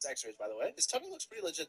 It's x-rays, by the way. His tummy looks pretty legit.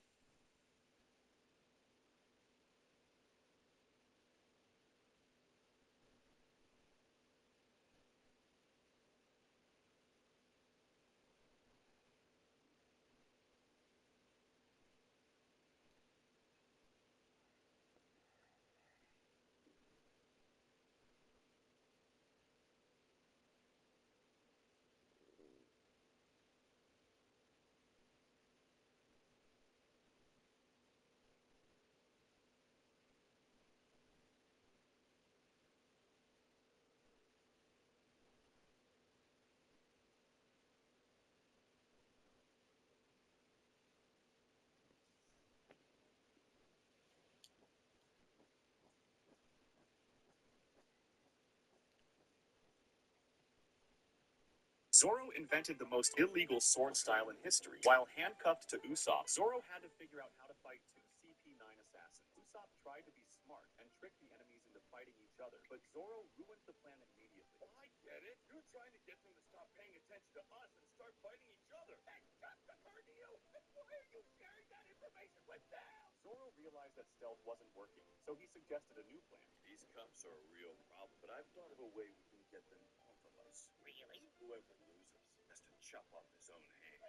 Zoro invented the most illegal sword style in history. While handcuffed to Usopp, Zoro had to figure out how to fight two CP9 assassins. Usopp tried to be smart and trick the enemies into fighting each other, but Zoro ruined the plan immediately. Well, I get it. You're trying to get them to stop paying attention to us and start fighting each other. That just occurred to you? Why are you sharing that information with them? Zoro realized that stealth wasn't working, so he suggested a new plan. These cops are a real problem, but I've thought of a way we can get them off of us. Really? Whoever loses has to chop off his own hand.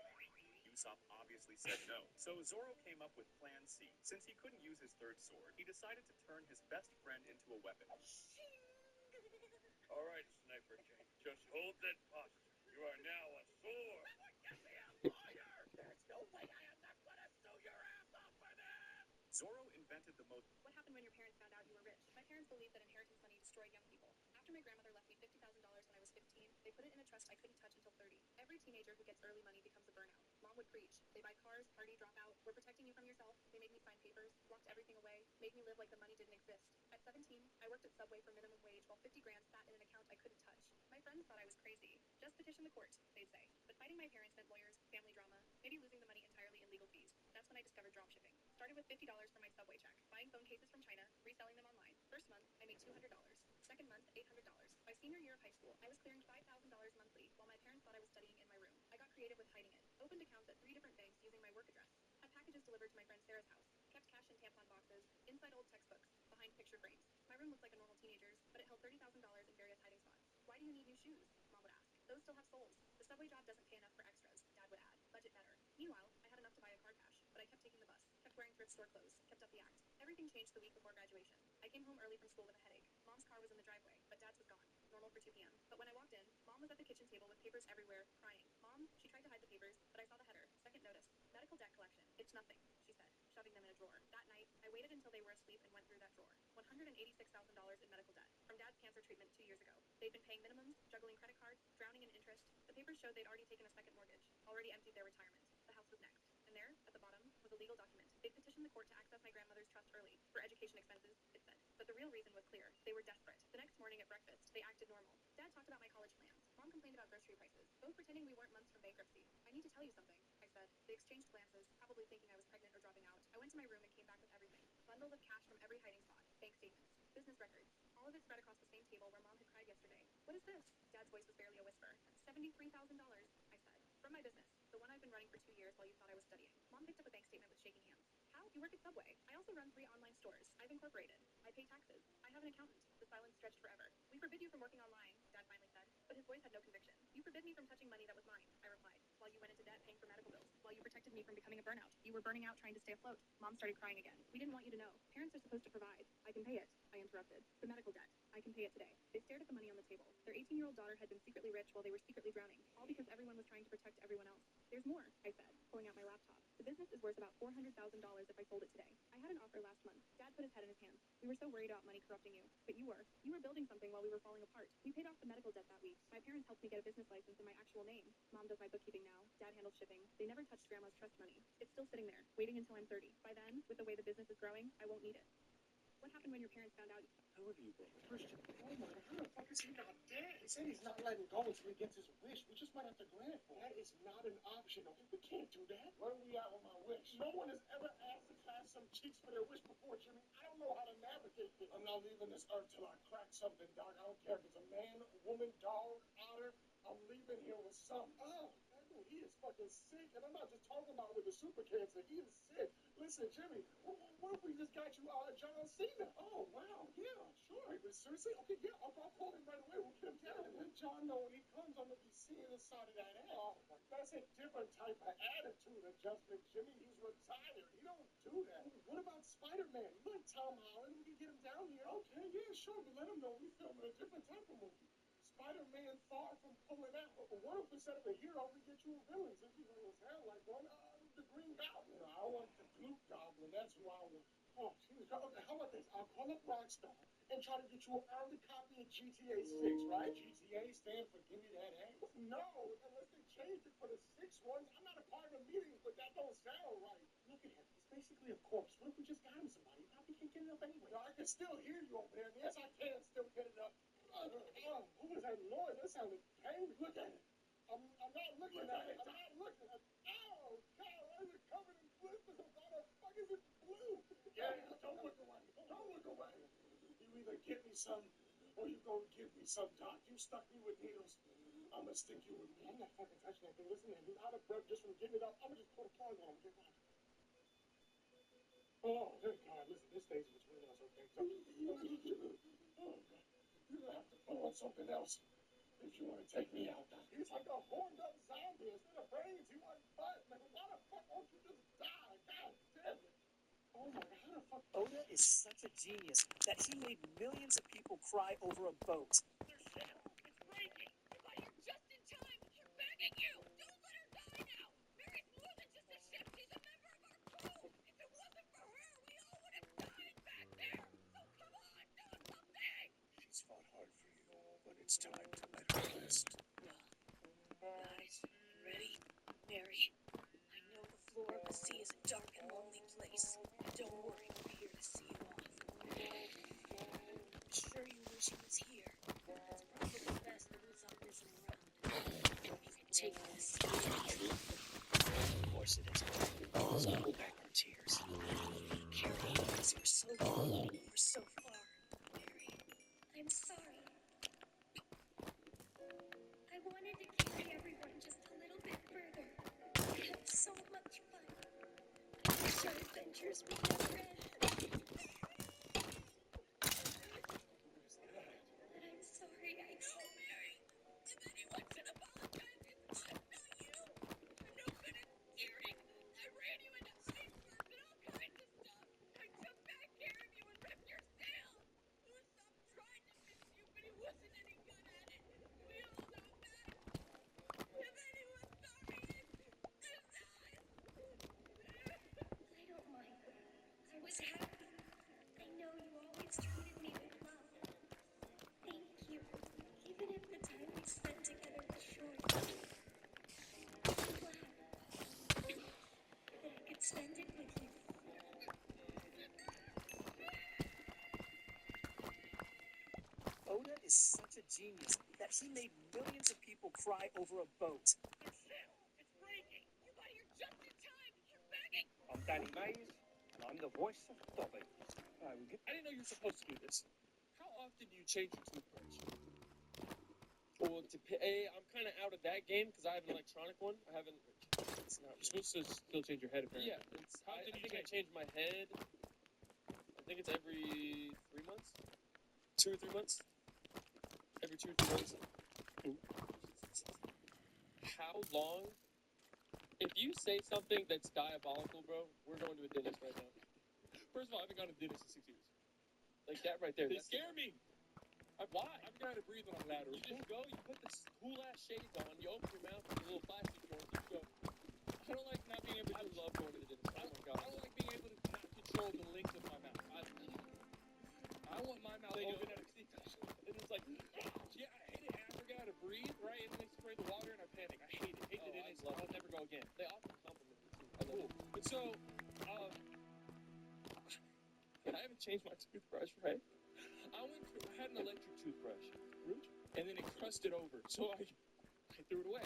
Usopp obviously said no, so Zoro came up with Plan C. Since he couldn't use his third sword, he decided to turn his best friend into a weapon. All right, Sniper King, just hold that posture. You are now a sword. Get me a lawyer! There's no way I am not gonna sue your ass off for this! Zoro invented the most... What happened when your parents found out you were rich? My parents believed that inheritance money destroyed young people. After my grandmother left me $50,000 when I was 15, they put it in a trust I couldn't touch until 30. Every teenager who gets early money becomes a burnout. Mom would preach. They buy cars, party, drop out. We're protecting you from yourself. They made me sign papers, locked everything away, made me live like the money didn't exist. At 17, I worked at Subway for minimum wage while 50 grand sat in an account I couldn't touch. My friends thought I was crazy. Just petition the court, they'd say. But fighting my parents meant lawyers, family drama, maybe losing the money entirely in legal fees. That's when I discovered dropshipping. Started with $50 for my Subway check, buying phone cases from China, reselling them online. First month, I made $200. Second month, $800. By senior year of high school, I was clearing $5,000 monthly while my parents thought I was studying in my room. I got creative with hiding it. Opened accounts at 3 different banks using my work address. Had packages delivered to my friend Sarah's house. Kept cash in tampon boxes, inside old textbooks, behind picture frames. My room looked like a normal teenager's, but it held $30,000 in various hiding spots. Why do you need new shoes? Mom would ask. Those still have soles. The Subway job doesn't pay enough for extras, Dad would add. Budget better. Meanwhile, I had enough to buy a car cash, but I kept taking the bus, kept wearing thrift store clothes, kept up the act. Everything changed the week before graduation. I came home early from school with a headache. Mom's car was in the driveway, but Dad's was gone. Normal for 2 p.m. But when I walked in, Mom was at the kitchen table with papers everywhere, crying. Mom, she tried to hide the papers, but I saw the header. Second notice. Medical debt collection. It's nothing, she said, shoving them in a drawer. That night, I waited until they were asleep and went through that drawer. $186,000 in medical debt from Dad's cancer treatment 2 years ago. They'd been paying minimums, juggling credit cards, drowning in interest. The papers showed they'd already taken a second mortgage, already emptied their retirement. The house was next. And there, at the bottom, was a legal document. They'd petitioned the court to access my grandmother's trust early for education expenses, it said. But the real reason was clear. They were desperate. The next morning at breakfast, they acted normal. Dad talked about my college plans. Mom complained about grocery prices, both pretending we weren't months from bankruptcy. I need to tell you something, I said. They exchanged glances, probably thinking I was pregnant or dropping out. I went to my room and came back with everything. Bundles of cash from every hiding spot, bank statements, business records. All of it spread across the same table where Mom had cried yesterday. What is this? Dad's voice was barely a whisper. $73,000, I said. From my business, the one I've been running for 2 years while you thought I was studying. Mom picked up a bank statement with shaking hands. How? You work at Subway. I also run 3 online stores. I've incorporated. I pay taxes. I have an accountant. The silence stretched forever. We forbid you from working online, Dad finally said. But his voice had no conviction. You forbid me from touching money that was mine, I replied. While you went into debt paying for medical bills. While you protected me from becoming a burnout. You were burning out trying to stay afloat. Mom started crying again. We didn't want you to know. Parents are supposed to provide. I can pay it, I interrupted. The medical debt. I can pay it today. They stared at the money on the table. Their 18-year-old daughter had been secretly rich while they were secretly drowning. All because everyone was trying to protect everyone else. There's more, I said, pulling out my laptop. The business is worth about $400,000 if I sold it today. I had an offer last month. Dad put his head in his hands. We were so worried about money corrupting you. But you were. You were building something while we were falling apart. We paid off the medical debt that week. My parents helped me get a business license in my actual name. Mom does my bookkeeping now. Dad handles shipping. They never touched Grandma's trust money. It's still sitting there, waiting until I'm 30. By then, with the way the business is growing, I won't need it. What happened when your parents found out? How old are you, brother? Christian, oh my, how the fuck is he not dead? He said he's not letting go until he gets his wish. We just might have to grant it for him. That is not an option. We can't do that. Where are we at with my wish? No one has ever asked to cast some cheeks for their wish before, Jimmy. I don't know how to navigate this. I'm not leaving this earth till I crack something, Doc. I don't care if it's a man, woman, dog, otter. I'm leaving here with some. Oh, he he is fucking sick, and I'm not just talking about with the super cancer. He is sick. Listen, Jimmy, what if we just got you John Cena? Oh, wow, yeah, sure. Wait, but seriously? Okay, yeah, I'll call him right away. We'll get him down. Let John know when he comes, I'm going to be seeing the side of that ass. Oh, that's a different type of attitude adjustment, Jimmy. He's retired. He don't do that. What about Spider-Man? You like Tom Holland? We can get him down here. Okay, yeah, sure, but let him know we filming a different type of movie. Spider-Man far from pulling out. What if instead of a hero, we get you a villain? Since you know hell like one, the Green Goblin. I want the Blue Goblin. That's who I want. Oh, geez. Okay, how about this? I'll call up Rockstar and try to get you an early copy of GTA 6, right? GTA stand for Give Me That Ass? No, unless they change it for the 6 ones. I'm not a part of the meeting, but that don't sound right. Look at him. He's basically a corpse. What if we just got him somebody? He probably can't get it up anyway. No, I can still hear you over there. Yes, I can still get it up. What was that noise? That sounded painful. Look at it. I'm not looking at it. I'm not looking at it. Oh, God, why is it covered in blisters? Why the fuck is it blue? Yeah, don't look away. Don't look away. You either give me some or you gonna give me some, Doc. You stuck me with needles. I'm gonna stick you with me. I'm not fucking touching that thing. Listen, man, he's out of breath just from getting it up. I'm gonna just put a plug on him. Get back. Oh, thank God. Listen, this stays between us, okay? Oh, God. You're gonna have to put on something else if you want to take me out. He's like a horned up zombie. Instead of brains, he wants butt. Man, why the fuck won't you just die? God damn it. Oh my God, how the fuck? Oda is such a genius that he made millions of people cry over a boat. Their ship, it's breaking. You got here just in time. We're begging you. Don't let her die now. Mary's more than just a ship. She's a member of our crew. If it wasn't for her, we all would have died back there. So come on, do something. She's fought hard for you, but it's time to let her rest. Guys, ready? Mary, I know the floor of the sea is a dark and lonely place. Don't worry, we're here to see you off. I'm sure you wish he was here. It's probably best that Usopp isn't around. You can take this. Of course it is. So hold back our tears. Carry on, because you're so good. We're so far. Mary, I'm sorry. I wanted to carry everyone just a little bit further. We had so much fun. I wish our adventures would never end. But I'm sorry, I No, Mary. If anyone should apologize, it's us, not you. I'm no good at steering. I ran you into icebergs and all kinds of stuff. I took bad care of you and ripped your sail. Usopp tried to fix you, but he wasn't any good at it. We all know that. If anyone's sorry, it's us. I don't mind. I was happy. I know you always treated me with love. Thank you. Even if the time we spent together was short. I'm glad that I could spend it with you. Oda is such a genius that he made millions of people cry over a boat. Their ship, it's breaking. You got here just in time. We're begging. I'm Danny Mays, and I'm the voice of Dobby. I didn't know you were supposed to do this. How often do you change your toothbrush? Well, I'm kind of out of that game because I have an electronic one. I haven't. It's not. You're supposed to still change your head, apparently. Yeah, I think I change my head. I think it's every 3 months, 2 or 3 months. Every 2 or 3 months. How long? If you say something that's diabolical, bro, we're going to a dentist right now. First of all, I haven't gone to the dentist in 6 years. Like that right there. They scare me. Why? I'm trying to breathe when I'm louder. You just go, you put this cool ass shades on, you open your mouth with a little plastic door, you go. I don't like not being able to. I love going to the dentist. Oh my god. I don't like being able to not control the length of my mouth. I want my mouth open at a and it's like, yeah, I hate it. And I forget how to breathe, right? And then they spray the water and I panic. I hate it. Hate the dentist. I'll never go again. They often compliment me too. I love it. But so, I haven't changed my toothbrush, right? I had an electric toothbrush, and then it crusted over, so I threw it away.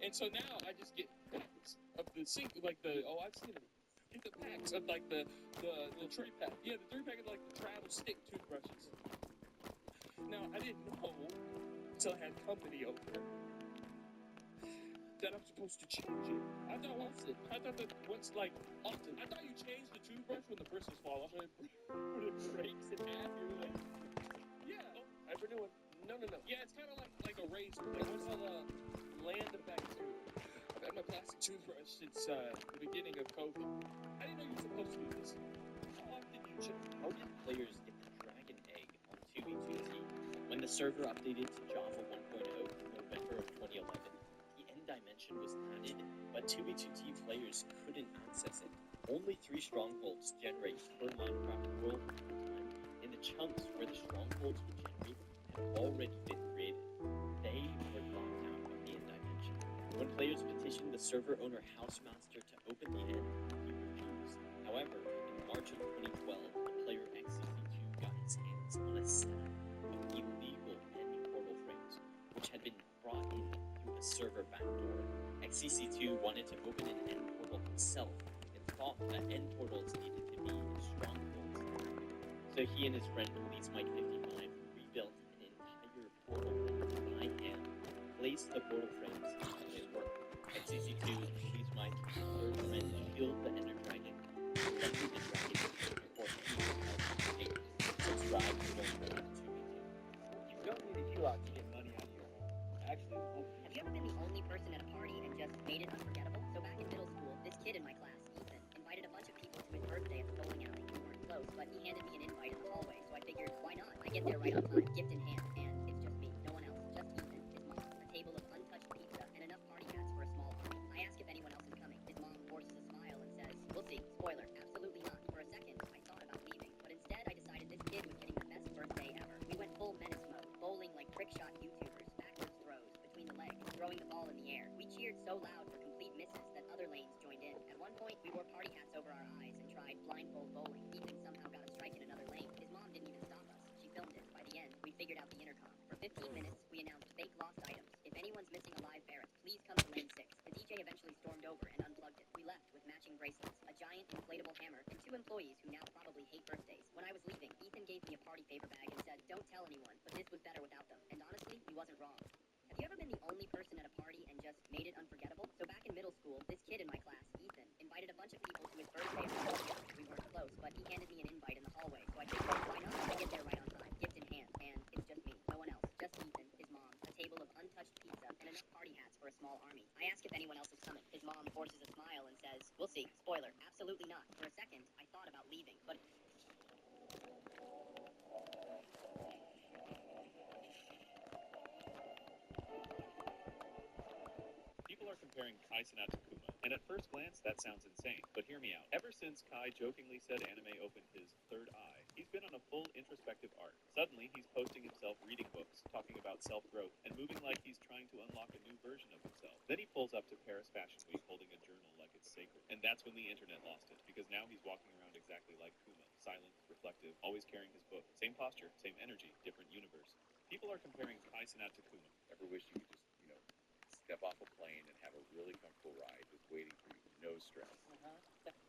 And so now I just get packs of the sink, like I've seen them. Get the packs of like the 3-pack. Yeah, the 3-pack of like the travel stick toothbrushes. Now I didn't know until I had company over. that I'm supposed to change it. I thought that once, like, often. I thought you changed the toothbrush when the bristles fall off and it breaks in half. You're like, yeah, oh, I have a new one. No. Yeah, it's kind of like a razor. Like, what's called land effect to it. I've had my plastic toothbrush since the beginning of COVID. I didn't know you were supposed to do this. How often do you check? How did players get the dragon egg on 2v2T? When the server updated to Java 1.0 in November of 2011, the end dimension was added, but 2v2T players couldn't access it. Only 3 strongholds generate per Minecraft world at a time, and the chunks where the strongholds would generate had already been created. They were locked out of the end dimension. When players petitioned the server owner Housemaster to open the end, he refused. However, in March of 2012, player XCC2 got his hands on a setup of illegal end portal frames, which had been brought in through the server backdoor. XCC2 wanted to open an end portal himself and thought that end portals needed to be in strongholds. So he and his friend Police Mike 55 rebuilt an entire portal by hand, placed the portal frames, and it worked. XCC2, Police Mike, third friend killed the Ender Dragon, collected the dragon before he was held. Subscribe to learn more on 2v2. You don't need a HELOC to get money out of your home. Actually, Have you ever been the only person at a party and just made it unforgettable? So back in middle school, this kid in my class, Ethan, invited a bunch of people to his birthday at the bowling alley. We weren't close, but he handed me an invite in the hallway, so I figured, why not? I get there right on time, gift in hand, and it's just me, no one else, just Ethan, his mom, a table of untouched pizza, and enough party hats for a small army. I ask if anyone else is coming. His mom forces a smile and says, we'll see. Spoiler, absolutely not. For a second, I thought about leaving, but instead I decided this kid was getting the best birthday ever. We went full menace mode, bowling like trick shot YouTubers, backwards throws, between the legs, throwing the ball in the air. We cheered so loud for complete misses that other lanes joined in. At one point, we wore party hats over our eyes and tried blindfold bowling. Ethan somehow got a strike in another lane. His mom didn't even stop us. She filmed it. By the end, we figured out the intercom. For 15 minutes, we announced fake lost items. If anyone's missing a live ferret, please come to lane 6. The DJ eventually stormed over and unplugged it. We left with matching bracelets, a giant inflatable hammer, and 2 employees who now probably hate birthdays. When I was leaving, Ethan gave me a party favor bag and said, don't tell anyone, but this was better without them. And honestly, he wasn't wrong. Have you ever been the only person at a party and just made it unforgettable? So back in middle school, this kid in my class, Ethan, invited a bunch of people to his birthday. We weren't close, but he handed me an invite in the hallway, so I figured, why not? I get there right on time, gift in hand, and it's just me, no one else, just Ethan, his mom, a table of untouched pizza, and enough party hats for a small army. I ask if anyone else is coming. His mom forces a smile and says, we'll see. Spoiler, absolutely not. For a second, I thought about leaving, but People are comparing Kai Cenat to Kuma, and at first glance, that sounds insane. But hear me out. Ever since Kai jokingly said anime opened his third eye, he's been on a full introspective arc. Suddenly, he's posting himself reading books, talking about self-growth, and moving like he's trying to unlock a new version of himself. Then he pulls up to Paris Fashion Week holding a journal like it's sacred. And that's when the internet lost it, because now he's walking around exactly like Kuma. Silent, reflective, always carrying his book. Same posture, same energy, different universe. People are comparing Kai Cenat to Kuma. Ever wish you could just, step off a plane and have a really comfortable ride just waiting for you, no stress?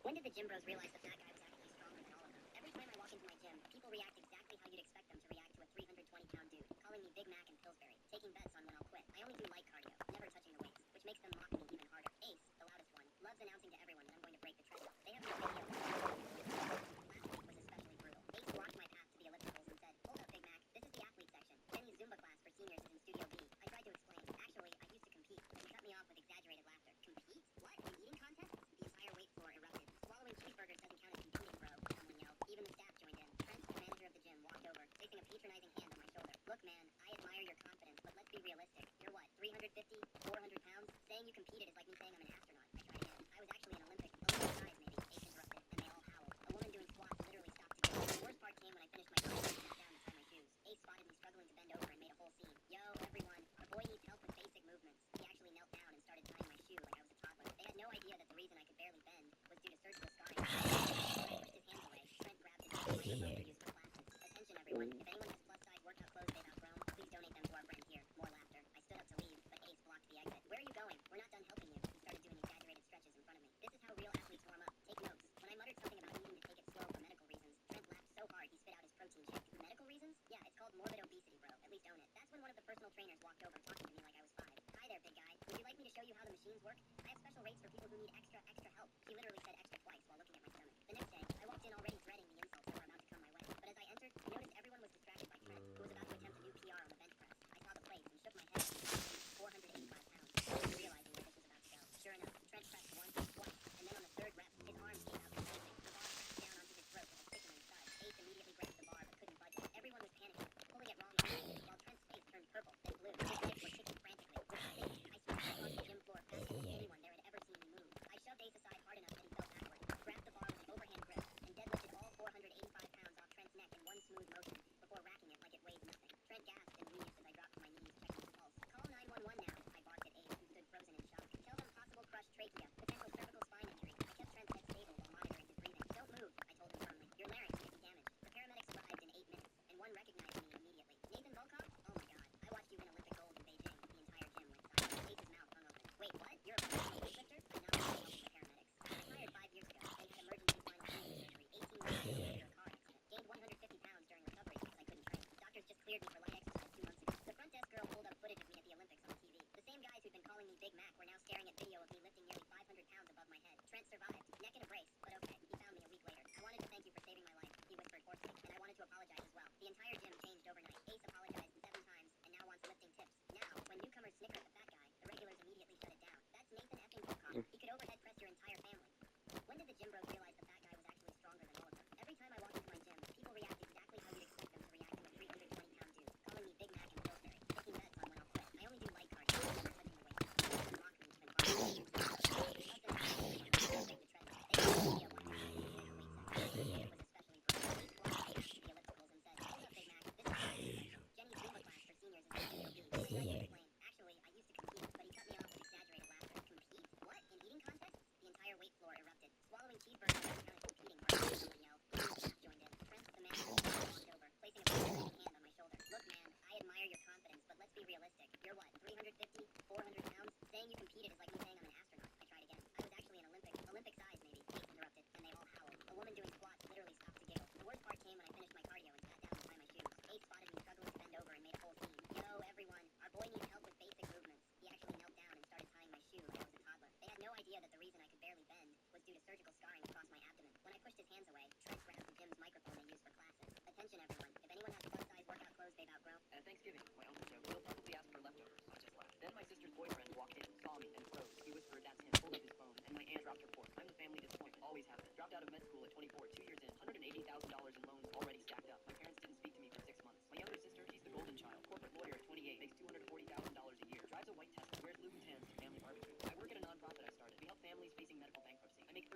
when did the gym bros realize that that guy was actually stronger than all of them? Every time I walk into my gym, people react exactly how you'd expect them to react to a 320-pound dude, calling me Big Mac and Pillsbury, taking bets on when I'll quit. I only do light cardio, never touching the weights, which makes them mock me even harder. Ace, the loudest one, loves announcing to everyone that I'm going to break the treadmill. They have no video. Last week was especially brutal. Ace blocked my path to the ellipticals and said, hold up, Big Mac, this is the athlete section. Jenny's Zumba class for seniors is in Studio B. I tried to explain. Actually, I used to compete. He cut me off with exaggerated laughter. Compete? What? An eating contest? The entire weight floor erupted. Swallowing cheeseburgers doesn't count as competing.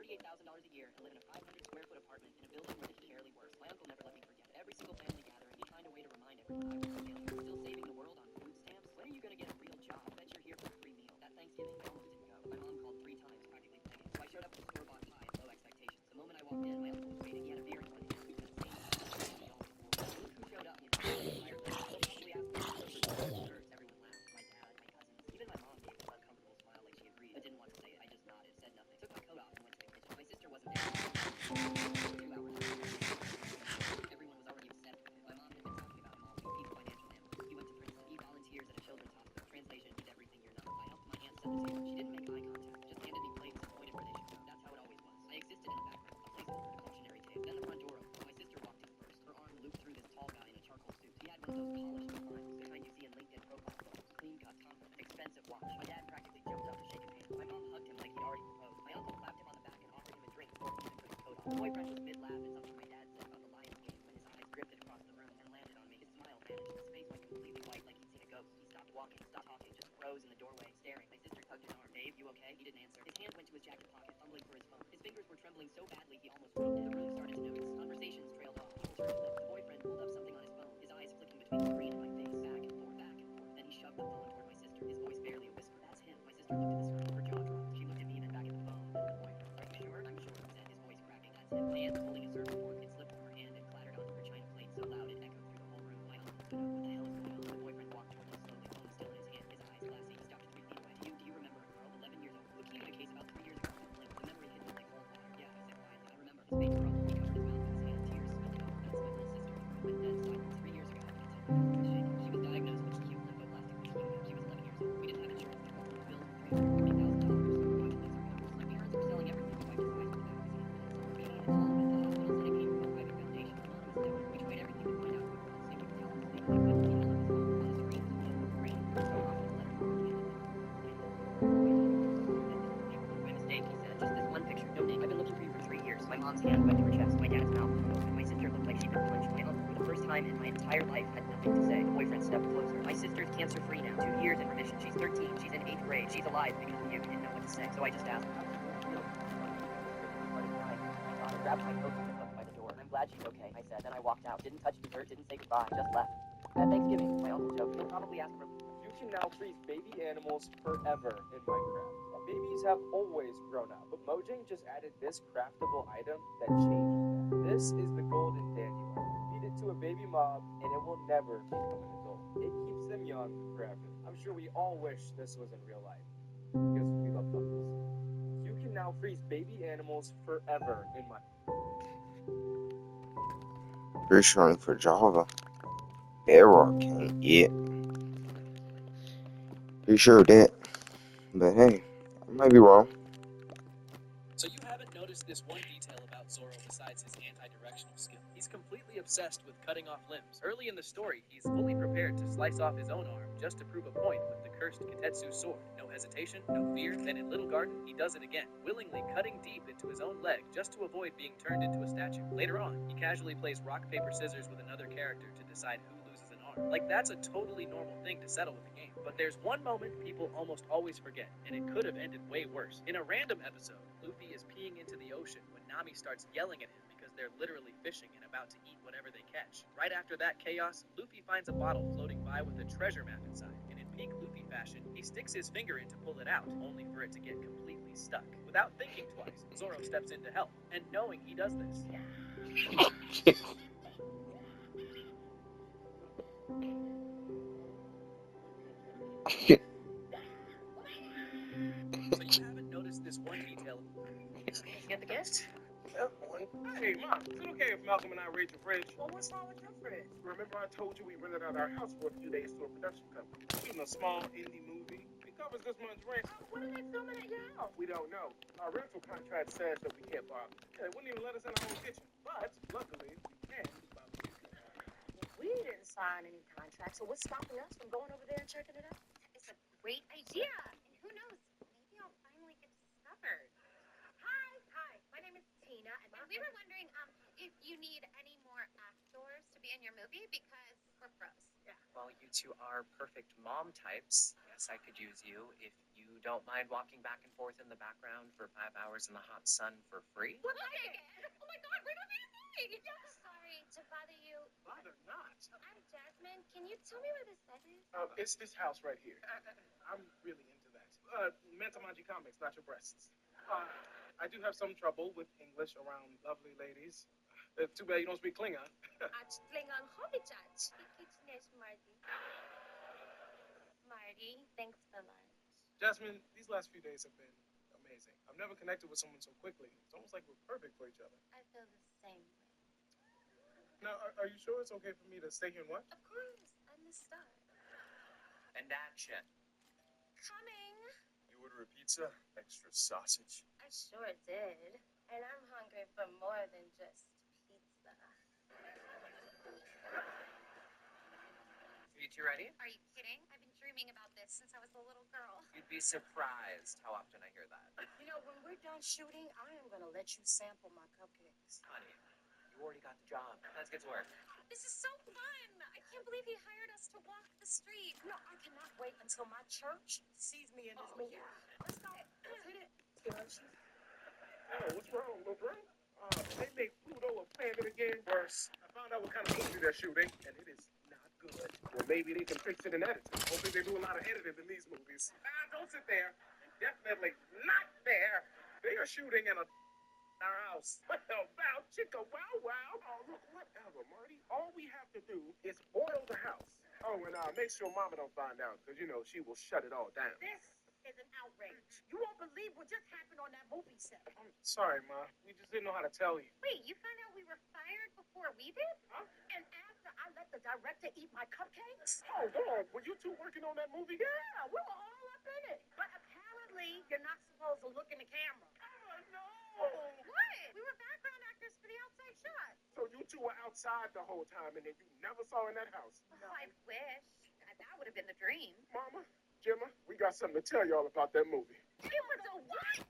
$38,000 a year and live in a 500 square foot apartment in a building where it barely works. My uncle never let me forget it. Every single family gathering, he'd find a way to remind everyone I was a failure. Still saving the world on food stamps? When are you gonna get a real job? Bet you're here for a free meal. That Thanksgiving, I almost didn't go. My mom called 3 times, practically begging. So I showed up with a store-bought pie and low expectations. The moment I walked in, my uncle was waiting. He had a beer in one hand. He said the same thing he always wore. Look who showed up, you know. Tired list. He'll probably ask me for desserts. Everyone laughed. My dad, my cousins, even my mom gave an uncomfortable smile like she agreed, but didn't want to say it. I just nodded, said nothing. Took my coat off and went to the kitchen. My sister wasn't there. 2 hours later, everyone was already upset with me. My mom had been talking about him all week. He's a financial analyst. He went to Princeton. He volunteers at a children's hospital. Translation, he's everything you're not. I helped my aunt set the table. She didn't make eye contact. Just handed me plates and pointed where they should go. That's how it always was. I existed in the background. A placeholder, a cautionary tale. Then the front door opened. My sister walked in first. Her arm looped through this tall guy in a charcoal suit. He had one of those polished smiles, the kind you see in LinkedIn profile photos. Clean cut, confident, expensive watch. My dad practically jumped up to shake his hand. My mom hugged him like he'd already proposed. My uncle clapped him on the back and offered him a drink before he even put his coat on. The boyfriend was mid-laugh at something my dad said about the Lions game when his eyes drifted across the room and landed on me. His smile vanished. His face went completely white like he'd seen a ghost. He stopped walking, stopped talking, just froze in the doorway, staring. My sister tugged his arm. Dave, you okay? He didn't answer. His hand went to his jacket pocket, fumbling for his phone. His fingers were trembling so badly he almost broke it. The room started to notice. Conversations trailed off. People turned to look. The boyfriend pulled up something on his phone, his eyes flicking between the screen and my face, back and forth, back and forth. Then he shoved the phone toward my sister, his voice barely a whisper. That's him. My sister looked at the screen, her jaw dropped. She looked at me, then back at the phone, then at the boyfriend. Are you sure? I'm sure, he said, his voice cracking. That's him. My aunt was holding a serving fork. It slipped from her hand and clattered onto her china plate so loud it echoed through the whole room. My uncle stood up. What the hell is going on? My boyfriend walked toward me slowly, phone still in his hand, his eyes glassy. He stopped 3 feet away. Do you remember a girl, 11 years old? Leukemia case about 3 years ago. The memory hit me like cold water. Yeah, I said quietly. I remember. His face crumbled. He covered his mouth with his hand. Tears spilling over. That's my little sister. He went dead silent. 3 years ago. She was diagnosed with acute lymphoblastic leukemia. She was 11 years old. We didn't have insurance. The hospital's bills were $340,000. My parents were selling everything. We wiped his eyes with a magazine. Me and all of it. The hospital said it came from a private foundation, anonymous donor. We tried everything to find out who it was. They wouldn't tell us. They couldn't. He held up his phone. On the screen was a note. Rain. So often the letter mom handed him. My mistake, he said. Just this one picture. No name. I've been looking for you for 3 years. My mom's hand went to her chest. My dad's mouth was open. My sister looked like she'd been punched. My uncle, for the first time in my entire life, had nothing to say. The boyfriend stepped closer. My sister's cancer-free now. 2 years in remission. She's 13. She's in 8th grade. She's alive. Because of you. Didn't know what to say. So I just asked. I grabbed my coat and looked by the door. I'm glad she's okay, I said. Then I walked out. Didn't touch dessert. Didn't say goodbye. Just left. At Thanksgiving, my uncle joked. He'll probably ask for... You can now freeze baby animals forever in Minecraft. Babies have always grown up, but Mojang just added this craftable item that changes that. This is the golden dandelion. Feed it to a baby mob, and it will never become an adult. It keeps them young forever. I'm sure we all wish this was in real life, because we love puzzles. You can now freeze baby animals forever in Minecraft. Reassuring for Java. Error can't yet. Pretty sure of that. But hey, I might be wrong. So you haven't noticed this one detail about Zoro besides his anti-directional skill. He's completely obsessed with cutting off limbs. Early in the story, he's fully prepared to slice off his own arm just to prove a point with the cursed Kitetsu sword. No hesitation, no fear. Then in Little Garden, he does it again, willingly cutting deep into his own leg just to avoid being turned into a statue. Later on, he casually plays rock, paper, scissors with another character to decide who loses an arm. Like, that's a totally normal thing to settle with the game. But there's one moment people almost always forget, and it could have ended way worse. In a random episode, Luffy is peeing into the ocean when Nami starts yelling at him because they're literally fishing and about to eat whatever they catch. Right after that chaos, Luffy finds a bottle floating by with a treasure map inside, and in peak Luffy fashion, he sticks his finger in to pull it out, only for it to get completely stuck. Without thinking twice, Zoro steps in to help, and knowing he does this. So you haven't noticed this one detail. You got the guest? Hey, Mom, is it okay if Malcolm and I raid your fridge? Well, what's wrong with your fridge? Remember I told you we rented out our house for a few days to a production company? Shooting a small indie movie. It covers this month's rent. What are they filming at your house? We don't know. Our rental contract says that we can't bother. They wouldn't even let us in our own kitchen. But, luckily, we can. We didn't sign any contract, so what's stopping us from going over there and checking it out? It's a great idea. And who knows, maybe I'll finally get discovered. Hi, my name is Tina, and we were wondering if you need any more actors to be in your movie because we're pros. Yeah, Well, you two are perfect mom types. Yes, I could use you if you don't mind walking back and forth in the background for 5 hours in the hot sun for free. What? Oh my God, we're not being married. I'm sorry to bother you. Bother not. I'm Jasmine. Can you tell me where this set is? It's this house right here. I'm really into that. Mantamanji comics, not your breasts. I do have some trouble with English around lovely ladies. Too bad you don't speak Klingon. Aç Klingon Hobbitach. İkiçneş Marty. Marty, thanks for lunch. Jasmine, these last few days have been amazing. I've never connected with someone so quickly. It's almost like we're perfect for each other. I feel the same way. Now, are you sure it's okay for me to stay here and what? Of course, I'm the star. And action. Coming. You order a pizza? Extra sausage. I sure did. And I'm hungry for more than just pizza. You two ready? Are you kidding? I've been dreaming about this since I was a little girl. You'd be surprised how often I hear that. You know, when we're done shooting, I am gonna let you sample my cupcakes. Honey, you already got the job. Let's get to work. This is so fun. I can't believe he hired us to walk the street. No, I cannot wait until my church sees me in this movie. Let's go. Let's hit it. Oh, what's wrong, little bro? They made Pluto a planet again. Worse. I found out what kind of movie they're shooting, and it is not good. Well, maybe they can fix it in editing. Hopefully they do a lot of editing in these movies. Don't sit there. Definitely not there. They are shooting in our house. Well, wow, chicka, wow, wow. Oh, look, whatever, Marty. All we have to do is oil the house. Oh, and make sure Mama don't find out, because, you know, she will shut it all down. This is an outrage. You won't believe what just happened on that movie set. I'm sorry, Ma. We just didn't know how to tell you. Wait, you found out we were fired before we did? Huh? And after I let the director eat my cupcakes? Oh, God. Were you two working on that movie? Yeah, we were all up in it. But apparently, you're not supposed to look in the camera. Oh, no. What? We were background actors for the outside shot. So you two were outside the whole time, and then you never saw in that house? No. I wish. That would have been the dream. Mama, Gemma, we got something to tell y'all about that movie. It was a what?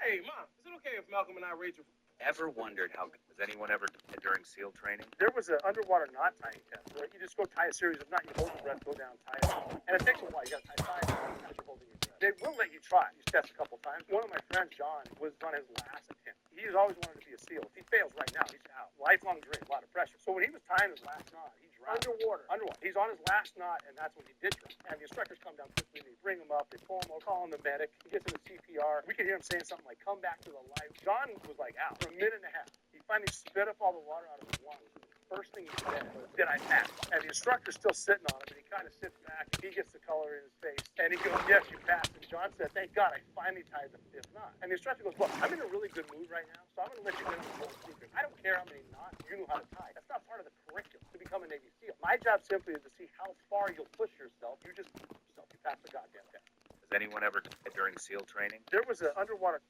Hey, Mom, is it okay if Malcolm and I rate you? Ever wondered how was anyone ever during SEAL training? There was an underwater knot tying test, right? You just go tie a series of knots, you hold your breath, go down, tie it. And it takes a while. You got to tie 5 knots as you're holding your breath. They will let you try. You test a couple times. One of my friends, John, was on his last attempt. He's always wanted to be a SEAL. If he fails right now, he's out. Lifelong dream, a lot of pressure. So when he was tying his last knot, he drowned. Underwater. He's on his last knot, and that's when he did drown. And the instructors come down quickly, and they bring him up, they pull him over, call in the medic. He gets in the CPR. We can hear him saying something like, "Come back to the light." John was like out for a minute and a half. He finally spit up all the water out of his lungs. First thing he said was, "Did I pass?" And the instructor's still sitting on him, and he kind of sits back, and he gets the color in his face, and he goes, "Yes, you passed." And John said, "Thank God, I finally tied the 5th knot." And the instructor goes, "Look, I'm in a really good mood right now, so I'm going to let you in with a little secret. I don't care how many knots you know how to tie. That's not part of the curriculum to become a Navy SEAL. My job simply is to see how far you'll push yourself. You just push yourself. You pass the goddamn test." Was anyone ever during SEAL training? There was an underwater...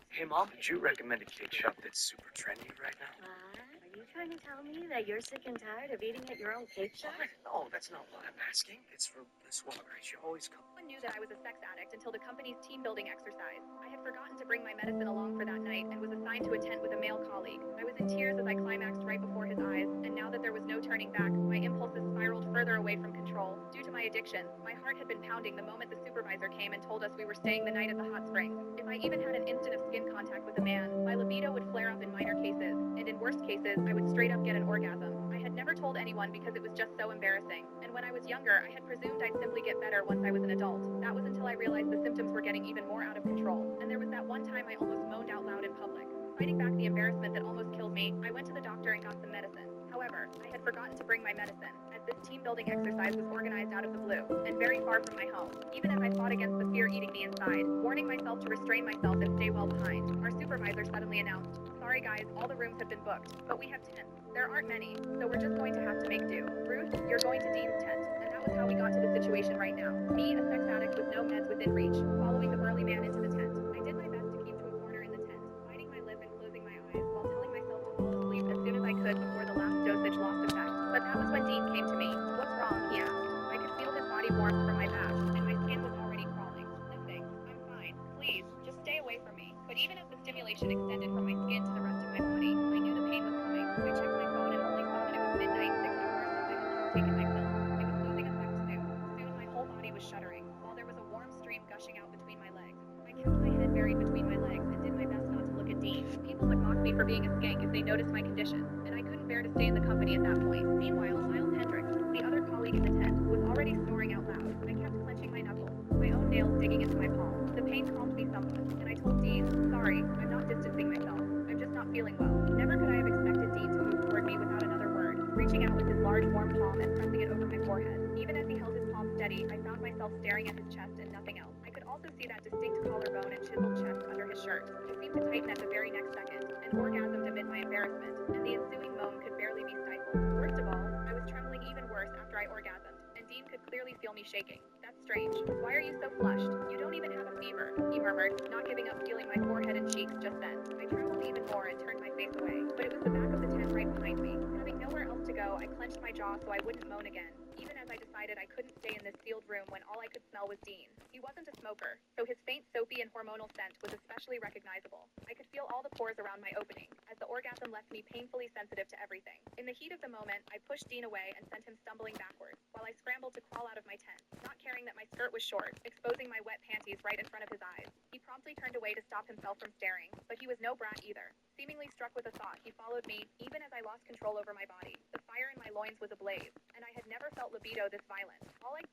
Hey, Mom, would you recommend a cake shop that's super trendy right now? Are you trying to tell me that you're sick and tired of eating at your own cake shop? No, that's not what I'm asking. It's for Miss Walgreens. You always come. No one knew that I was a sex addict until the company's team building exercise. I had forgotten to bring my medicine along for that night and was assigned to a tent with a male colleague. I was in tears as I climaxed right before his eyes, and now that there was no turning back, my impulses spiraled further away from control. Due to my addiction, my heart had been pounding the moment the supervisor came and told us we were staying the night at the hot springs. If I even had an instant of skin contact with a man, my libido would flare up in minor cases, and in worst cases, I would straight up get an orgasm. I had never told anyone because it was just so embarrassing. And when I was younger, I had presumed I'd simply get better once I was an adult. That was until I realized the symptoms were getting even more out of control. And there was that one time I almost moaned out loud in public. Fighting back the embarrassment that almost killed me, I went to the doctor and got some medicine. However, I had forgotten to bring my medicine, as this team-building exercise was organized out of the blue, and very far from my home, even as I fought against the fear eating me inside, warning myself to restrain myself and stay well behind. Our supervisor suddenly announced, "Sorry guys, all the rooms have been booked, but we have tents. There aren't many, so we're just going to have to make do. Ruth, you're going to Dean's tent." And that was how we got to the situation right now. Me, a sex addict with no meds within reach, following the burly man into the tent. I did my best to keep to a corner in the tent, biting my lip and closing my eyes, while telling myself to fall asleep as soon as I could before the last dosage lost effect. But that was when Dean came to me. "What's wrong?" he asked. I could feel his body warmth from my back, and my skin was already crawling. "Nothing. I'm fine. Please, just stay away from me." But even as the stimulation extended from my skin to the rest of my body, I knew the pain was coming. I checked my phone and only saw that it was midnight, 6 hours since I had last taken my pill. It was losing effect soon. Soon my whole body was shuddering, while there was a warm stream gushing out between my legs. I kept my head buried between my legs and did my best not to look at Dean. People would mock me for being a skank if they noticed my condition, and I couldn't bear to stay in the company at that point. Meanwhile, Miles Hendricks, the other colleague in the tent, was already snoring out loud. I kept clenching my knuckles, my own nails digging into my palm. The pain calmed me somewhat, and I told Dean, sorry, I'm not distancing myself. I'm just not feeling well. Never could I have expected Dean to move toward me without another word, reaching out with his large warm palm and pressing it over my forehead. Even as he held his palm steady, I found myself staring at his chest and nothing else. I could also see that distinct collarbone and chiseled chest under his shirt. It seemed to tighten at the very next second, and orgasmed amid my embarrassment, and the ensuing moan could barely be stifled. Worst of all, I was trembling even worse after I orgasmed, and Dean could clearly feel me shaking. That's strange. Why are you so flushed? You don't even have a fever, he murmured, not giving up feeling my forehead and cheeks just then. I trembled even more and turned my face away, but it was the back of the tent right behind me. Having nowhere else to go, I clenched my jaw so I wouldn't moan again, even as I decided I couldn't stay in this sealed room when all I could smell was Dean. He wasn't a smoker, so his faint soapy and hormonal scent was especially recognizable. I could feel all the pores around my opening, as the orgasm left me painfully sensitive to everything. In the heat of the moment, I pushed Dean away and sent him stumbling backwards, while I scrambled to crawl out of my tent, not caring that my skirt was short, exposing my wet panties right in front of his eyes. He promptly turned away to stop himself from staring, but he was no brat either. Seemingly struck with a thought, he followed me, even as I lost control over my body. The fire in my loins was ablaze, and I had never felt libido this violent. All I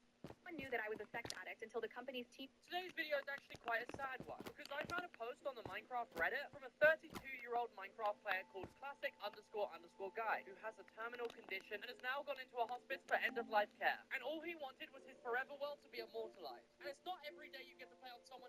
knew that I was a sex addict until the company's Today's video is actually quite a sad one, because I found a post on the Minecraft Reddit from a 32-year-old Minecraft player called classic__guy, who has a terminal condition and has now gone into a hospice for end-of-life care. And all he wanted was his forever world to be immortalized. And it's not every day you get to play on someone